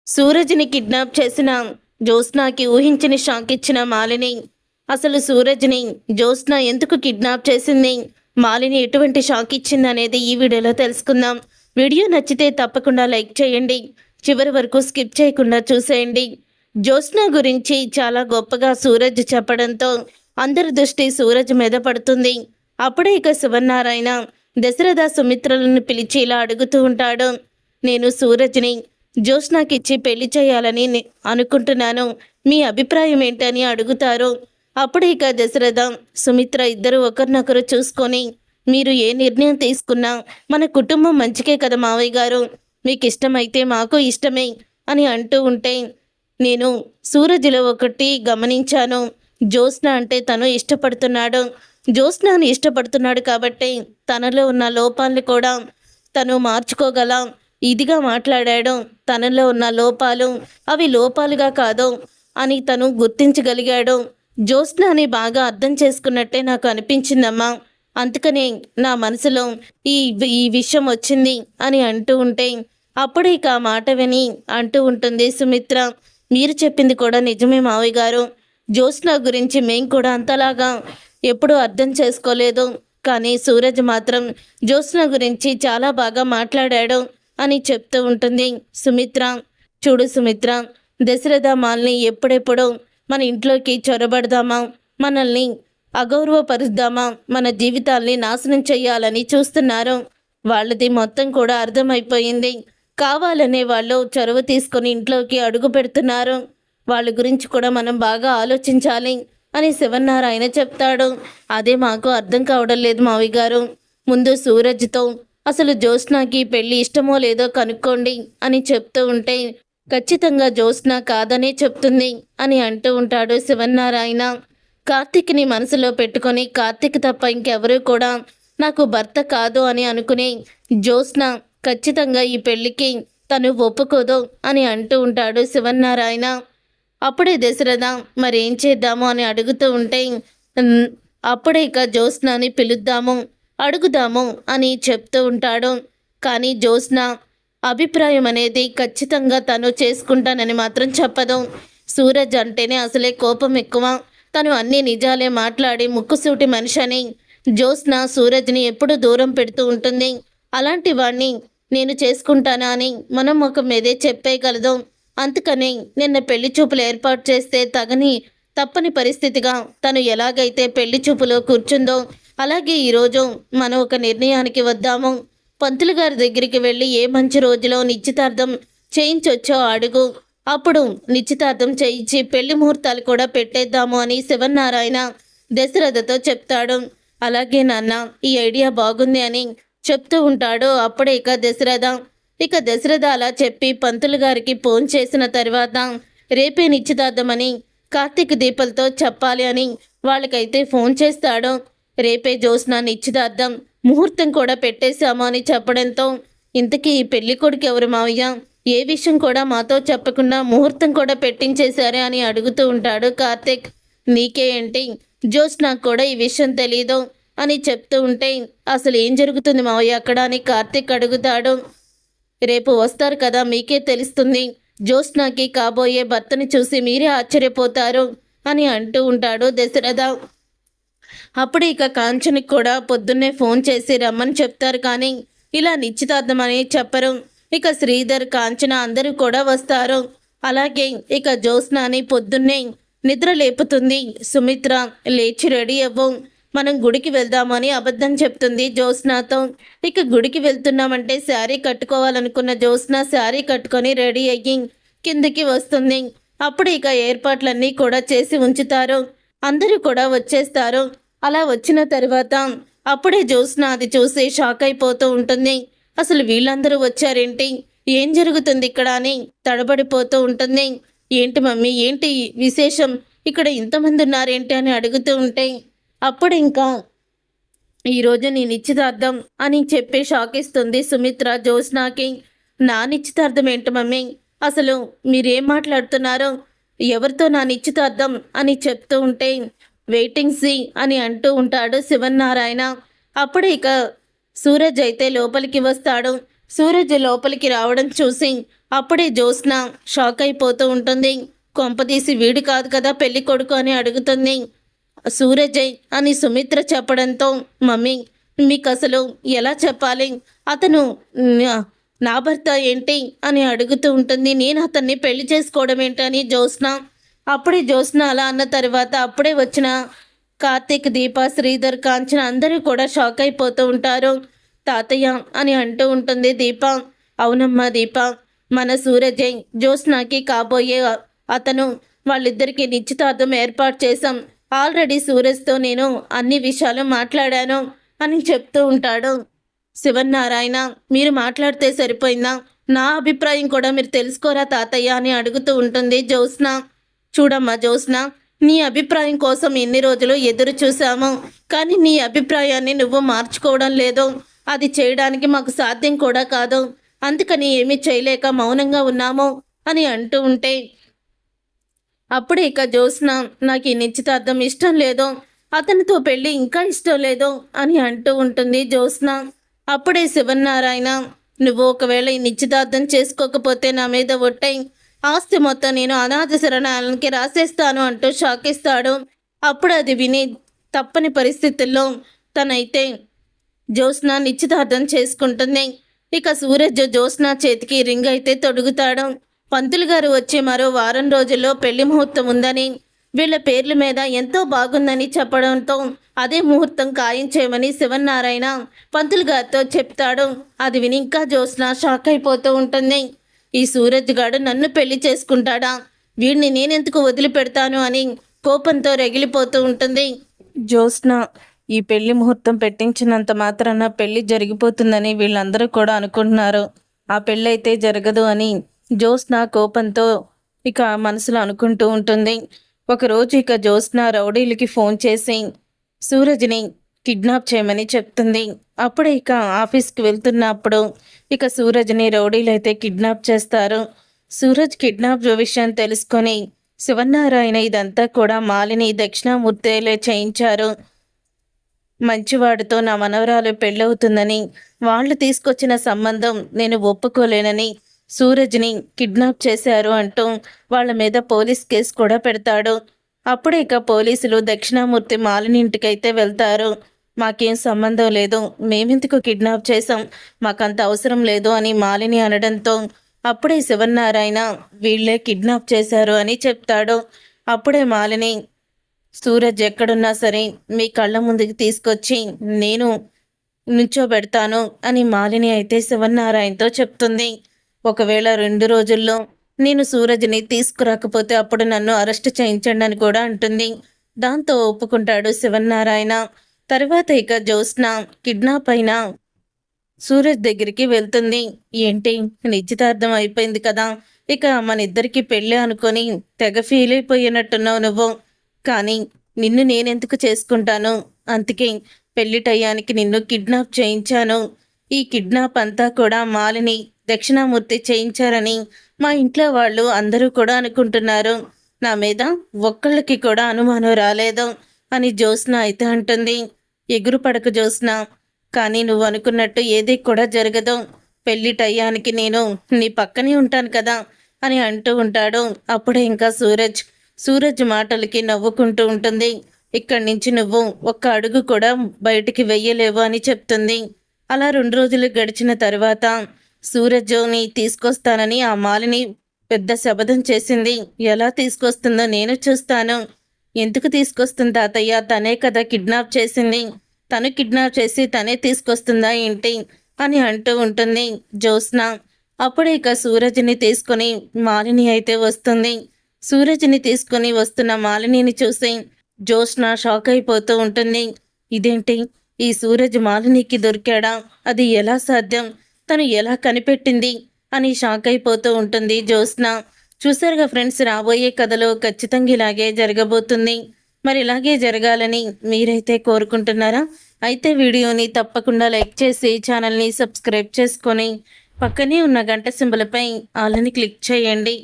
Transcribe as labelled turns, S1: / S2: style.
S1: సూరజ్ని kidnap చేసిన జ్యోత్స్నాకి ఊహించని shock ఇచ్చిన మాలిని. అసలు సూరజ్ని జ్యోత్స్న ఎందుకు కిడ్నాప్ చేసింది, మాలిని ఎటువంటి షాక్ ఇచ్చింది అనేది ఈ వీడియోలో తెలుసుకుందాం. వీడియో నచ్చితే తప్పకుండా లైక్ చేయండి, చివరి వరకు స్కిప్ చేయకుండా చూసేయండి. జ్యోత్స్న గురించి చాలా గొప్పగా సూరజ్ చెప్పడంతో అందరి దృష్టి సూరజ్ మీద పడుతుంది. అప్పుడే ఇక శివనారాయణ దశరథ సుమిత్రలను పిలిచి ఇలా అడుగుతూ ఉంటాడు. నేను సూరజ్ని జ్యోత్స్నాకిచ్చి పెళ్లి చేయాలని అనుకుంటున్నాను, మీ అభిప్రాయం ఏంటని అడుగుతారు. అప్పుడు ఇక దశరథ సుమిత్ర ఇద్దరు ఒకరినొకరు చూసుకొని, మీరు ఏ నిర్ణయం తీసుకున్నా మన కుటుంబం మంచికే కదా మావయ్య గారు, మీకు ఇష్టమైతే మాకు ఇష్టమే అని అంటూ ఉంటే, నేను సూరజ్లో ఒకటి గమనించాను, జ్యోత్స్న అంటే తను ఇష్టపడుతున్నాడు, జ్యోత్స్నాను ఇష్టపడుతున్నాడు కాబట్టి తనలో ఉన్న లోపాలను కూడా తను మార్చుకోగల ఇదిగా మాట్లాడాడు. తనలో ఉన్న లోపాలు అవి లోపాలుగా కాదు అని తను గుర్తించగలిగాడు. జ్యోత్స్నాని బాగా అర్థం చేసుకున్నట్టే నాకు అనిపించిందమ్మా, అందుకనే నా మనసులో ఈ విషయం వచ్చింది అని అంటూ ఉంటే, అప్పుడే ఇక ఆ మాట విని అంటూ ఉంటుంది సుమిత్ర, మీరు చెప్పింది కూడా నిజమే మావయ్య గారు, జ్యోత్స్న గురించి మేం కూడా అంతలాగా ఎప్పుడూ అర్థం చేసుకోలేదు, కానీ సూరజ్ మాత్రం జ్యోత్స్న గురించి చాలా బాగా మాట్లాడాడు అని చెప్తూ ఉంటుంది సుమిత్ర. చూడు సుమిత్ర, దశరథ మాల్ని ఎప్పుడెప్పుడు మన ఇంట్లోకి చొరబడదామా, మనల్ని అగౌరవపరుద్దామా, మన జీవితాల్ని నాశనం చేయాలని చూస్తున్నారు. వాళ్ళది మొత్తం కూడా అర్థమైపోయింది. కావాలనే వాళ్ళు చొరవ తీసుకొని ఇంట్లోకి అడుగు పెడుతున్నారు. వాళ్ళ గురించి కూడా మనం బాగా ఆలోచించాలి అని శివనారాయణ చెప్తాడు. అదే మాకు అర్థం కావడం లేదు మావయ్య గారు, ముందు సూరజ్తో అసలు జ్యోత్స్నాకి పెళ్ళి ఇష్టమో లేదో కనుక్కోండి అని చెప్తూ ఉంటే, ఖచ్చితంగా జ్యోత్స్న కాదనే చెప్తుంది అని అంటూ ఉంటాడు శివనారాయణ. కార్తీక్ని మనసులో పెట్టుకొని కార్తీక్ తప్ప ఇంకెవరూ కూడా నాకు భర్త కాదు అని అనుకుని జ్యోత్స్న ఖచ్చితంగా ఈ పెళ్ళికి తను ఒప్పుకోదు అని అంటూ ఉంటాడు శివనారాయణ. అప్పుడే దశరథ మరేం చేద్దాము అని అడుగుతూ ఉంటే, అప్పుడే ఇక జ్యోత్స్నాని పిలుద్దాము అడుగుదాము అని చెప్తూ ఉంటాడు. కానీ జ్యోత్స్న అభిప్రాయం అనేది ఖచ్చితంగా తను చేసుకుంటానని మాత్రం చెప్పదు. సూరజ్ అంటేనే అసలే కోపం ఎక్కువ, తను అన్ని నిజాలే మాట్లాడి ముక్కుసూటి మనిషి అని జ్యోత్స్న సూరజ్ని ఎప్పుడు దూరం పెడుతూ ఉంటుంది. అలాంటి వాణ్ణి నేను చేసుకుంటానా అని మనం ముఖం మీదే చెప్పేయగలదు. అందుకని నిన్న పెళ్లి చూపులు ఏర్పాటు చేస్తే తప్పని పరిస్థితిగా తను ఎలాగైతే పెళ్లి చూపులో కూర్చుందో అలాగే ఈరోజు మనం ఒక నిర్ణయానికి వద్దాము. పంతులు గారి దగ్గరికి వెళ్ళి ఏ మంచి రోజులో నిశ్చితార్థం చేయించొచ్చో అడుగు, అప్పుడు నిశ్చితార్థం చేయించి పెళ్లి ముహూర్తాలు కూడా పెట్టేద్దాము అని శివనారాయణ దశరథతో చెప్తాడు. అలాగే నాన్న, ఈ ఐడియా బాగుంది అని చెప్తూ ఉంటాడు. అప్పుడే ఇక దశరథ అలా చెప్పి పంతులు గారికి ఫోన్ చేసిన తర్వాత రేపే నిశ్చితార్థమని కార్తీక్ దీపలతో చెప్పాలి అని వాళ్ళకైతే ఫోన్ చేస్తాడు. రేపే జ్యోత్స్న నిశ్చితార్థం, ముహూర్తం కూడా పెట్టేశాము అని చెప్పడంతో, ఇంతకీ ఈ పెళ్లి కొడుకు ఎవరు మావయ్య, ఏ విషయం కూడా మాతో చెప్పకుండా ముహూర్తం కూడా పెట్టించేశారే అని అడుగుతూ ఉంటాడు కార్తీక్. నీకే ఏంటి, జ్యోత్స్నకు కూడా ఈ విషయం తెలీదు అని చెప్తూ ఉంటే, అసలు ఏం జరుగుతుంది మావయ్య అక్కడ అని కార్తీక్ అడుగుతాడు. రేపు వస్తారు కదా, మీకే తెలుస్తుంది, జ్యోత్స్నకి కాబోయే భర్తని చూసి మీరే ఆశ్చర్యపోతారు అని అంటూ ఉంటాడు దశరథ. అప్పుడు ఇక కాంచనకి కూడా పొద్దున్నే ఫోన్ చేసి రమ్మని చెప్తారు, కానీ ఇలా నిశ్చితార్థం అని చెప్పరు. ఇక శ్రీధర్, కాంచన అందరూ కూడా వస్తారు. అలాగే ఇక జ్యోత్స్నని పొద్దున్నే నిద్ర లేపుతుంది సుమిత్ర. లేచి రెడీ అవ్వు, మనం గుడికి వెళ్దామని అబద్ధం చెప్తుంది జ్యోత్స్నతో. ఇక గుడికి వెళ్తున్నామంటే శారీ కట్టుకోవాలనుకున్న జ్యోత్స్న శారీ కట్టుకొని రెడీ అయ్యి కిందికి వస్తుంది. అప్పుడు ఇక ఏర్పాట్లన్నీ కూడా చేసి ఉంచుతారు, అందరూ కూడా వచ్చేస్తారు. అలా వచ్చిన తర్వాత అప్పుడే జ్యోత్స్న అది చూసి షాక్ అయిపోతూ ఉంటుంది. అసలు వీళ్ళందరూ వచ్చారేంటి, ఏం జరుగుతుంది ఇక్కడ అని తడబడిపోతూ ఉంటుంది. ఏంటి మమ్మీ, ఏంటి విశేషం, ఇక్కడ ఇంతమంది ఉన్నారేంటి అని అడుగుతూ ఉంటే, అప్పుడు ఇంకా ఈరోజు నీ నిశ్చితార్థం అని చెప్పి షాక్ ఇస్తుంది సుమిత్ర జ్యోత్స్నకి. నా నిశ్చితార్థం ఏంటి మమ్మీ, అసలు మీరేం మాట్లాడుతున్నారో, ఎవరితో నా నిశ్చితార్థం అని చెప్తూ ఉంటే, వెయిటింగ్ సీ అని అంటూ ఉంటాడు శివనారాయణ. అప్పుడు ఇక సూరజ్ అయితే లోపలికి వస్తాడు. సూరజ్ లోపలికి రావడం చూసి అప్పుడే జ్యోత్స్న షాక్ అయిపోతూ ఉంటుంది. కొంపదీసి వీడు కాదు కదా పెళ్లి కొడుకు అని అడుగుతుంది. సూరజయ్ అని సుమిత్ర చెప్పడంతో, మమ్మీ మీకు అసలు ఎలా చెప్పాలి, అతను నా- నా భర్త ఏంటి అని అడుగుతూ ఉంటుంది. నేను అతన్ని పెళ్లి చేసుకోవడం ఏంటని జ్యోత్స్న. అప్పుడే జ్యోత్స్న అలా అన్న తర్వాత అప్పుడే వచ్చిన కార్తీక్, దీప, శ్రీధర్, కాంచన అందరూ కూడా షాక్ అయిపోతూ ఉంటారు. తాతయ్య అని అంటూ ఉంటుంది దీప. అవునమ్మా దీప, మన సూరజయ్ జ్యోత్స్నకి కాబోయే అతను, వాళ్ళిద్దరికీ నిశ్చితార్థం ఏర్పాటు చేశాం. ఆల్రెడీ సూరజ్తో నేను అన్ని విషయాలు మాట్లాడాను అని చెప్తూ ఉంటాడు. శివనారాయణ, మీరు మాట్లాడితే సరిపోయిందా, నా అభిప్రాయం కూడా మీరు తెలుసుకోరా తాతయ్య అని అడుగుతూ ఉంటుంది జ్యోత్స్న. చూడమ్మా జ్యోత్స్న, నీ అభిప్రాయం కోసం ఎన్ని రోజులు ఎదురు చూసాము, కానీ నీ అభిప్రాయాన్ని నువ్వు మార్చుకోవడం లేదు. అది చేయడానికి మాకు సాధ్యం కూడా కాదు. అందుకని ఏమీ చేయలేక మౌనంగా ఉన్నాము అని అంటూ ఉంటే, అప్పుడే ఇక జ్యోత్స్న నాకు ఈ నిశ్చితార్థం ఇష్టం లేదు, అతనితో పెళ్ళి ఇంకా ఇష్టం లేదు అని అంటూ ఉంటుంది జ్యోత్స్న. అప్పుడే శివనారాయణ, నువ్వు ఒకవేళ ఈ నిశ్చితార్థం చేసుకోకపోతే నా మీద ఒట్టై ఆస్తి మొత్తం నేను అనాథ శరణాలయానికి రాసేస్తాను అంటూ షాక్ ఇస్తాడు. అప్పుడు అది విని తప్పని పరిస్థితుల్లో తనైతే జ్యోత్స్న నిశ్చితార్థం చేసుకుంటుంది. ఇక సూరజ్ జ్యోత్స్న చేతికి రింగ్ అయితే తొడుగుతాడు. పంతులు గారు వచ్చి మరో వారం రోజుల్లో పెళ్లి ముహూర్తం ఉందని, వీళ్ళ పేర్ల మీద ఎంతో బాగుందని చెప్పడంతో అదే ముహూర్తం ఖాయం చేయమని శివనారాయణ పంతులు గారితో చెప్తాడు. అది విని ఇంకా జ్యోత్స్న షాక్ అయిపోతూ ఉంటుంది. ఈ సూరజ్ గాడు నన్ను పెళ్లి చేసుకుంటాడా, వీడిని నేనెందుకు వదిలిపెడతాను అని కోపంతో రగిలిపోతూ ఉంటుంది జ్యోత్స్న. ఈ పెళ్లి ముహూర్తం పెట్టించినంత మాత్రాన పెళ్లి జరిగిపోతుందని వీళ్ళందరూ కూడా అనుకుంటున్నారు. ఆ పెళ్ళి అయితే జరగదు అని జ్యోత్స్న కోపంతో ఇక మనసులో అనుకుంటూ ఉంటుంది. ఒకరోజు ఇక జ్యోత్స్న రౌడీలకి ఫోన్ చేసి సూరజ్ని కిడ్నాప్ చేయమని చెప్తుంది. అప్పుడే ఇక ఆఫీస్కి వెళ్తున్నప్పుడు ఇక సూరజ్ని రౌడీలు అయితే కిడ్నాప్ చేస్తారు. సూరజ్ కిడ్నాప్ విషయం తెలుసుకొని శివనారాయణ ఇదంతా కూడా మాలిని, దక్షిణామూర్తిలే చేయించారు, మంచివాడితో నా మనవరాలు పెళ్ళవుతుందని, వాళ్ళు తీసుకొచ్చిన సంబంధం నేను ఒప్పుకోలేనని సూరజ్ని కిడ్నాప్ చేశారు అంటూ వాళ్ళ మీద పోలీస్ కేసు కూడా పెడతాడు. అప్పుడే ఇక పోలీసులు దక్షిణామూర్తి మాలిని ఇంటికైతే వెళ్తారు. మాకేం సంబంధం లేదు, మేమెందుకు కిడ్నాప్ చేశాం, మాకంత అవసరం లేదు అని మాలిని అనడంతో అప్పుడే శివనారాయణ వీళ్ళే కిడ్నాప్ చేశారు అని చెప్తాడు. అప్పుడే మాలిని, సూరజ్ ఎక్కడున్నా సరే మీ కళ్ళ ముందుకు తీసుకొచ్చి నేను నుంచోబెడతాను అని మాలిని అయితే శివనారాయణతో చెప్తుంది. ఒకవేళ 2 రోజుల్లో నేను సూరజ్ని తీసుకురాకపోతే అప్పుడు నన్ను అరెస్ట్ చేయించండి అని కూడా అంటుంది. దాంతో ఒప్పుకుంటాడు శివనారాయణ. తర్వాత ఇక జ్యోత్స్న కిడ్నాప్ అయిన సూరజ్ దగ్గరికి వెళ్తుంది. ఏంటి, నిశ్చితార్థం అయిపోయింది కదా, ఇక మన ఇద్దరికి పెళ్ళి అనుకొని తెగ ఫీల్ అయిపోయినట్టున్నావు నువ్వు, కానీ నిన్ను నేనెందుకు చేసుకుంటాను, అందుకే పెళ్లి టయానికి నిన్ను కిడ్నాప్ చేయించాను. ఈ కిడ్నాప్ అంతా కూడా మాలిని, దక్షిణామూర్తి చేయించారని మా ఇంట్లో వాళ్ళు అందరూ కూడా అనుకుంటున్నారు. నా మీద ఒక్కళ్ళకి కూడా అనుమానం రాలేదు అని జ్యోత్స్న అయితే అంటుంది. ఎగురు పడకు జ్యోత్స్న, కానీ నువ్వు అనుకున్నట్టు ఏది కూడా జరగదు. పెళ్లి టయానికి నేను నీ పక్కనే ఉంటాను కదా అని అంటూ ఉంటాడు. అప్పుడే ఇంకా సూరజ్ మాటలకి నవ్వుకుంటూ ఉంటుంది. ఇక్కడి నుంచి నువ్వు ఒక్క అడుగు కూడా బయటికి వెయ్యలేవు అని చెప్తుంది. అలా 2 రోజులు గడిచిన తర్వాత సూరజ్ని తీసుకొస్తానని ఆ మాలిని పెద్ద శపథం చేసింది. ఎలా తీసుకొస్తుందో నేను చూస్తాను. ఎందుకు తీసుకొస్తుంది తాతయ్య, తనే కదా కిడ్నాప్ చేసింది, తను కిడ్నాప్ చేసి తనే తీసుకొస్తుందా ఏంటి అని అంటూ ఉంటుంది జ్యోత్స్న. అప్పుడే ఇక సూరజ్ని తీసుకొని మాలిని అయితే వస్తుంది. సూరజ్ని తీసుకొని వస్తున్న మాలినిని చూసి జ్యోత్స్న షాక్ అయిపోతూ ఉంటుంది. ఇదేంటి, ఈ సూరజ్ మాలినికి దొరికాడా, అది ఎలా సాధ్యం, తను ఎలా కనిపెట్టింది అని షాక్ అయిపోతూ ఉంటుంది జ్యోత్స్న. చూసారుగా ఫ్రెండ్స్, రాబోయే కథలో ఖచ్చితంగా ఇలాగే జరగబోతుంది. మరి ఇలాగే జరగాలని మీరైతే కోరుకుంటున్నారా? అయితే వీడియోని తప్పకుండా లైక్ చేసి ఛానల్ని సబ్స్క్రైబ్ చేసుకొని పక్కనే ఉన్న గంట సింబల్పై ఆల్ అని క్లిక్ చేయండి.